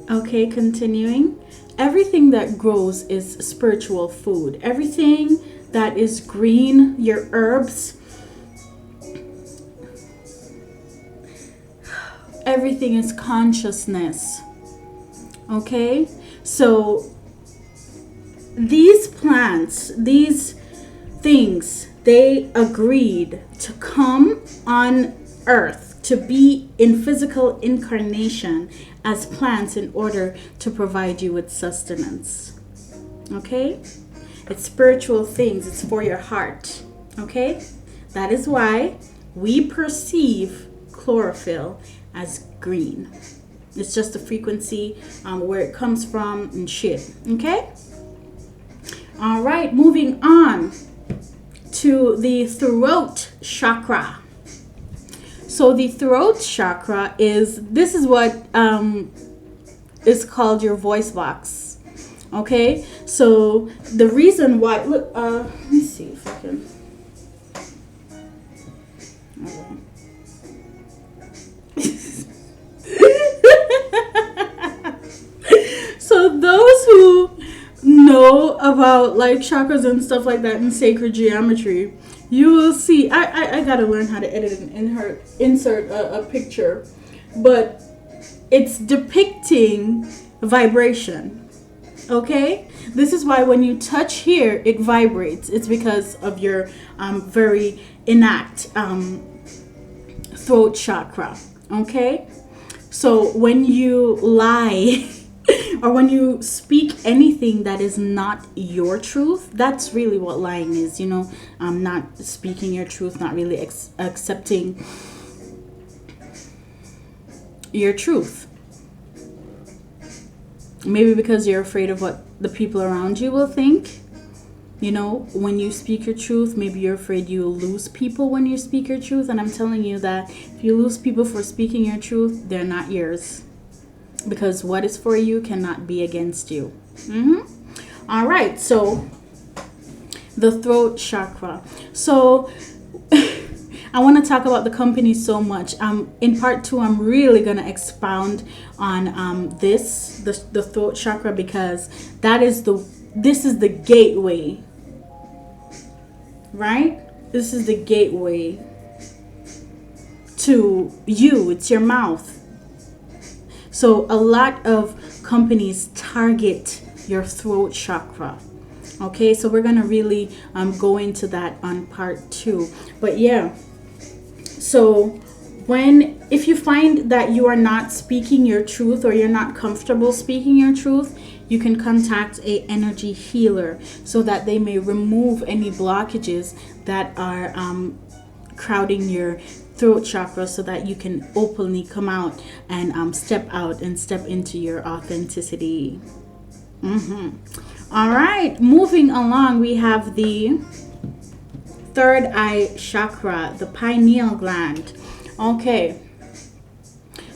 Okay, continuing. Everything that grows is spiritual food. Everything that is green, your herbs, everything is consciousness. Okay? So these plants, these things, they agreed to come on earth to be in physical incarnation as plants in order to provide you with sustenance. Okay? It's spiritual things, it's for your heart. Okay? That is why we perceive chlorophyll as green. It's just the frequency where it comes from and shit. Okay? All right, moving on to the throat chakra. So the throat chakra this is what is called your voice box. Okay? So the reason why, look, let me see if I can. So those who know about like chakras and stuff like that in sacred geometry, you will see. I gotta learn how to edit and insert a picture, but it's depicting vibration. Okay, this is why when you touch here, it vibrates. It's because of your very inact throat chakra. Okay, so when you lie or when you speak anything that is not your truth, that's really what lying is. Not speaking your truth, not really accepting your truth. Maybe because you're afraid of what the people around you will think. When you speak your truth, maybe you're afraid you'll lose people when you speak your truth. And I'm telling you that if you lose people for speaking your truth, they're not yours. Because what is for you cannot be against you. All right, so the throat chakra. So I want to talk about the company so much. In part 2, I'm really going to expound on the throat chakra, because this is the gateway, right? This is the gateway to you. It's your mouth. So a lot of companies target your throat chakra. Okay, so we're going to really go into that on part 2. But yeah, so if you find that you are not speaking your truth, or you're not comfortable speaking your truth, you can contact a energy healer so that they may remove any blockages that are crowding your throat chakra, so that you can openly come out and step out and step into your authenticity. All right, moving along, we have the third eye chakra, the pineal gland. Okay,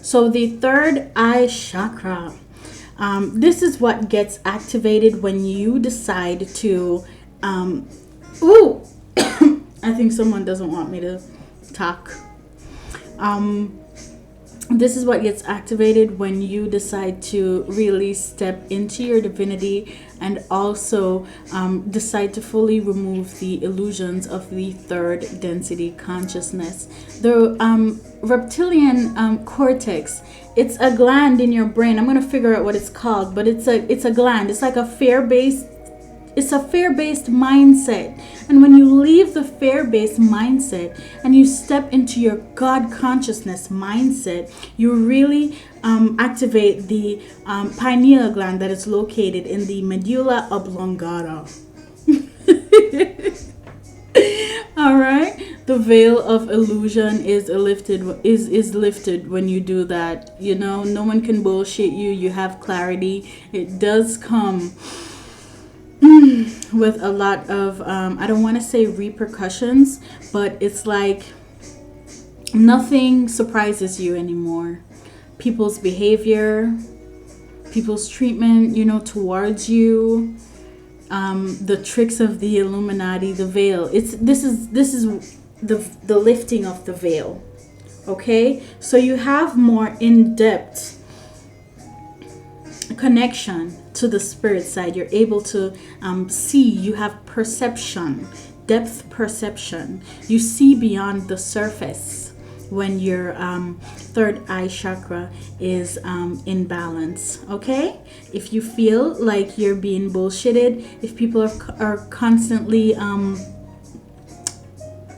so the third eye chakra, this is what gets activated when you decide to I think someone doesn't want me to talk. This is what gets activated when you decide to really step into your divinity, and also decide to fully remove the illusions of the third density consciousness. The reptilian cortex, it's a gland in your brain. I'm going to figure out what it's called, but it's a gland. It's like a fear-based mindset. And when you leave the fear-based mindset and you step into your God consciousness mindset, you really activate the pineal gland that is located in the medulla oblongata. All right, the veil of illusion is lifted when you do that. No one can bullshit you. You have clarity. It does come with a lot of I don't want to say repercussions, but it's like nothing surprises you anymore. People's behavior, people's treatment, towards you, the tricks of the Illuminati, the veil. This is the lifting of the veil. Okay, so you have more in-depth connection to the spirit side. You're able to see. You have perception, depth perception. You see beyond the surface when your third eye chakra is in balance. Okay, if you feel like you're being bullshitted, if people are constantly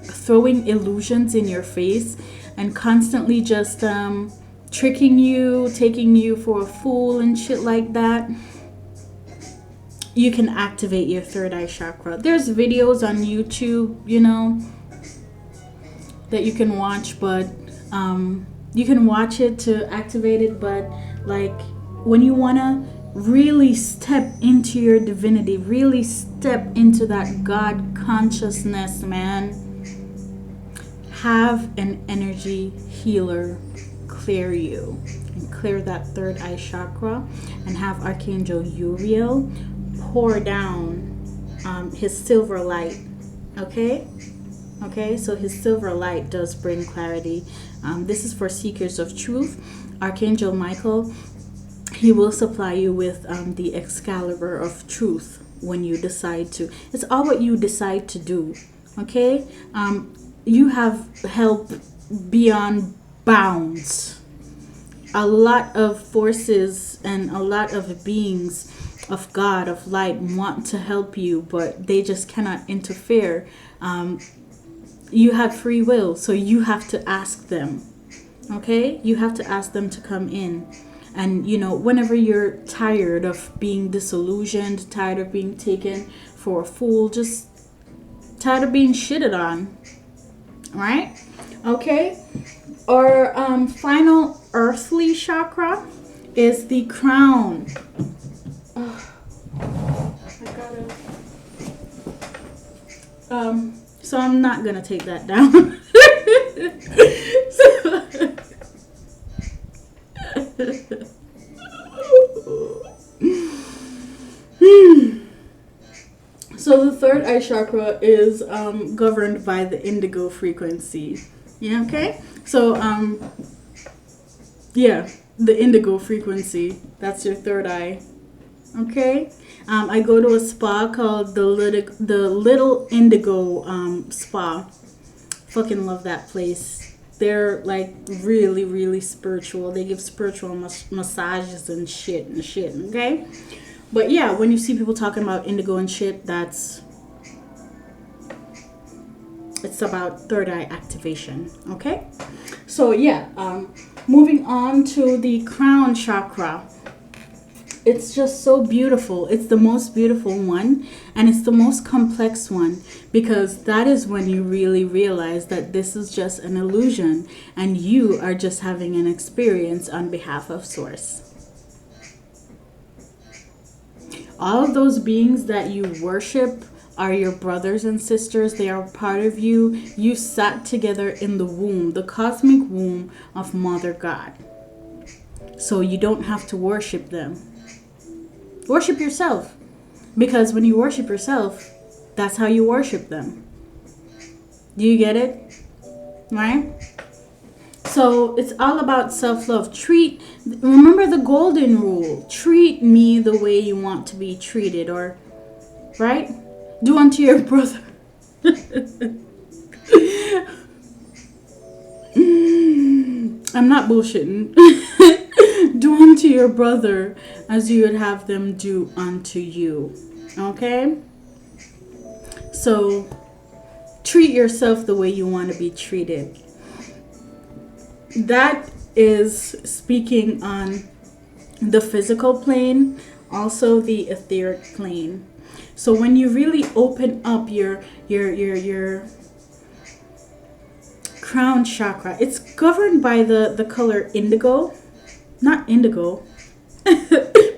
throwing illusions in your face and constantly just tricking you, taking you for a fool and shit like that, you can activate your third eye chakra. There's videos on YouTube, you know, that you can watch, but you can watch it to activate it, but like when you want to really step into your divinity, really step into that God consciousness, man, have an energy healer clear you and clear that third eye chakra, and have Archangel Uriel pour down his silver light. Okay, so his silver light does bring clarity. This is for seekers of truth. Archangel Michael, he will supply you with the Excalibur of truth when you decide to. It's all what you decide to do. Okay, you have help beyond bounds. A lot of forces and a lot of beings of God, of light, want to help you, but they just cannot interfere. You have free will, so you have to ask them. Okay, you have to ask them to come in. And you know, whenever you're tired of being disillusioned, tired of being taken for a fool, just tired of being shitted on, right? Okay, our final earthly chakra is the crown. Oh, I gotta. So I'm not gonna take that down. So the third eye chakra is governed by the indigo frequency. Yeah, okay? So, yeah, the indigo frequency. That's your third eye. Okay? I go to a spa called the Little Indigo Spa. Fucking love that place. They're like really, really spiritual. They give spiritual massages and shit, okay? But yeah, when you see people talking about indigo and shit, it's about third eye activation, okay? So yeah, moving on to the crown chakra. It's just so beautiful. It's the most beautiful one, and it's the most complex one, because that is when you really realize that this is just an illusion and you are just having an experience on behalf of Source. All of those beings that you worship are your brothers and sisters. They are part of you. You sat together in the womb, the cosmic womb of Mother God. So you don't have to worship them. Worship yourself. Because when you worship yourself, that's how you worship them. Do you get it? Right? So it's all about self-love. Remember the golden rule. Treat me the way you want to be treated, or, right? Do unto your brother. I'm not bullshitting. Do unto your brother as you would have them do unto you. Okay? So, treat yourself the way you want to be treated. That is speaking on the physical plane, also the etheric plane. So when you really open up your crown chakra, it's governed by the color indigo. Not indigo.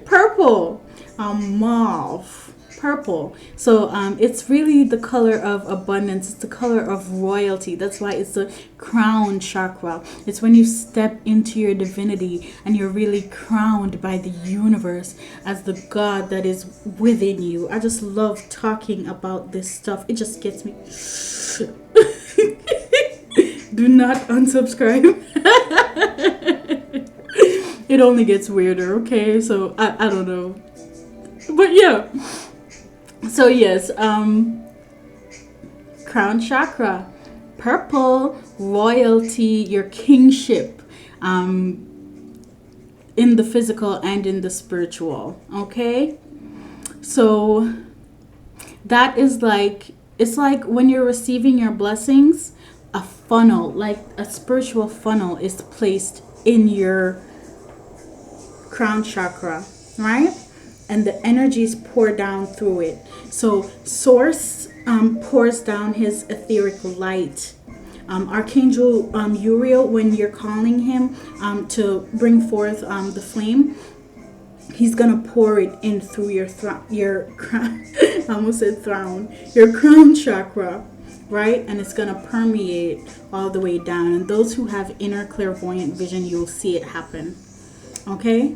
Purple. Mauve. Purple. So it's really the color of abundance. It's the color of royalty. That's why it's the crown chakra. It's when you step into your divinity and you're really crowned by the universe as the God that is within you. I just love talking about this stuff. It just gets me. Do not unsubscribe. It only gets weirder, okay? So I don't know. But yeah. So yes, crown chakra, purple, royalty, your kingship, in the physical and in the spiritual, okay? So that is like, it's like when you're receiving your blessings, a funnel, like a spiritual funnel, is placed in your crown chakra, right? And the energies pour down through it. So source pours down his etheric light. Archangel Uriel, when you're calling him to bring forth the flame, he's gonna pour it in through your crown. I almost said throne. Your crown chakra, right? And it's gonna permeate all the way down. And those who have inner clairvoyant vision, you'll see it happen. Okay?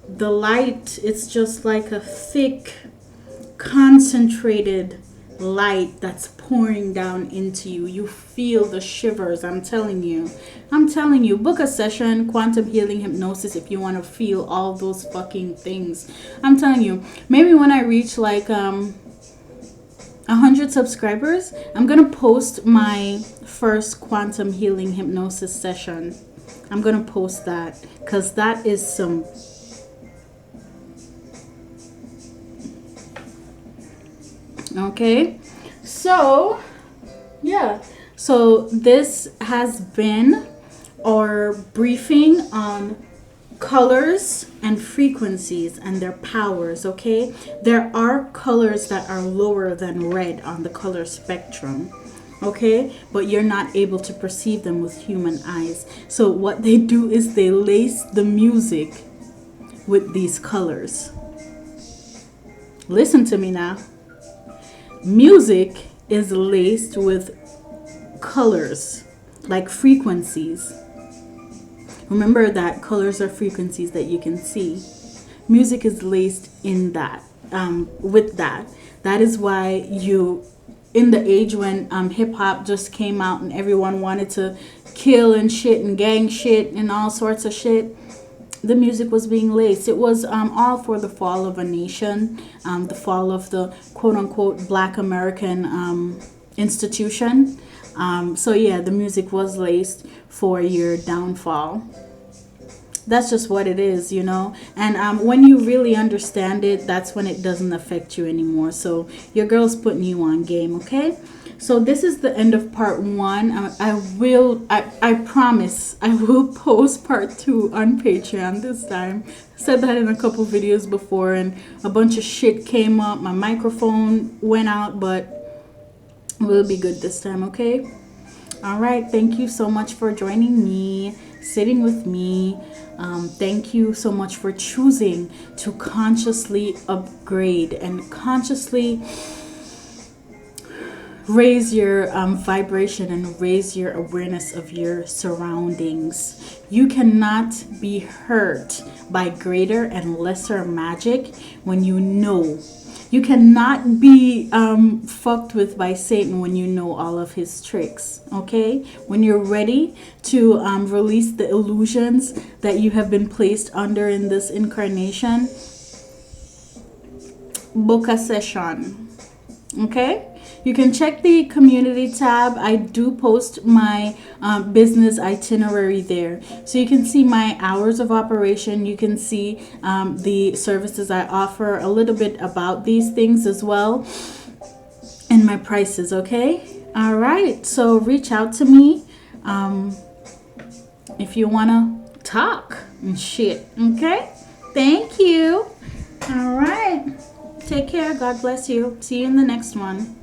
The light, it's just like a thick, concentrated light that's pouring down into you. You feel the shivers. I'm telling you. Book a session, quantum healing hypnosis, if you want to feel all those fucking things. I'm telling you. Maybe when I reach like 100 subscribers, I'm gonna post my first quantum healing hypnosis session. I'm gonna post that because that is some. Okay, so yeah, so this has been our briefing on colors and frequencies and their powers. Okay, there are colors that are lower than red on the color spectrum, okay, but you're not able to perceive them with human eyes. So what they do is they lace the music with these colors. Listen to me now. Music is laced with colors, like frequencies. Remember that colors are frequencies that you can see. Music is laced in that, with that. That is why you, in the age when hip hop just came out and everyone wanted to kill and shit and gang shit and all sorts of shit, the music was being laced. It was all for the fall of a nation, the fall of the quote-unquote Black American institution. So yeah, the music was laced for your downfall. That's just what it is, you know. And when you really understand it, that's when it doesn't affect you anymore. So your girl's putting you on game, okay? So this is the end of part 1. I promise I will post part 2 on Patreon this time. I said that in a couple videos before and a bunch of shit came up. My microphone went out, but we'll be good this time, okay? All right, thank you so much for joining me, sitting with me. Thank you so much for choosing to consciously upgrade and consciously raise your vibration and raise your awareness of your surroundings. You cannot be hurt by greater and lesser magic when you know. You cannot be fucked with by Satan when you know all of his tricks, okay? When you're ready to release the illusions that you have been placed under in this incarnation, book a session, okay? You can check the community tab. I do post my business itinerary there. So you can see my hours of operation. You can see the services I offer, a little bit about these things as well, and my prices, okay? All right. So reach out to me if you want to talk and shit, okay? Thank you. All right. Take care. God bless you. See you in the next one.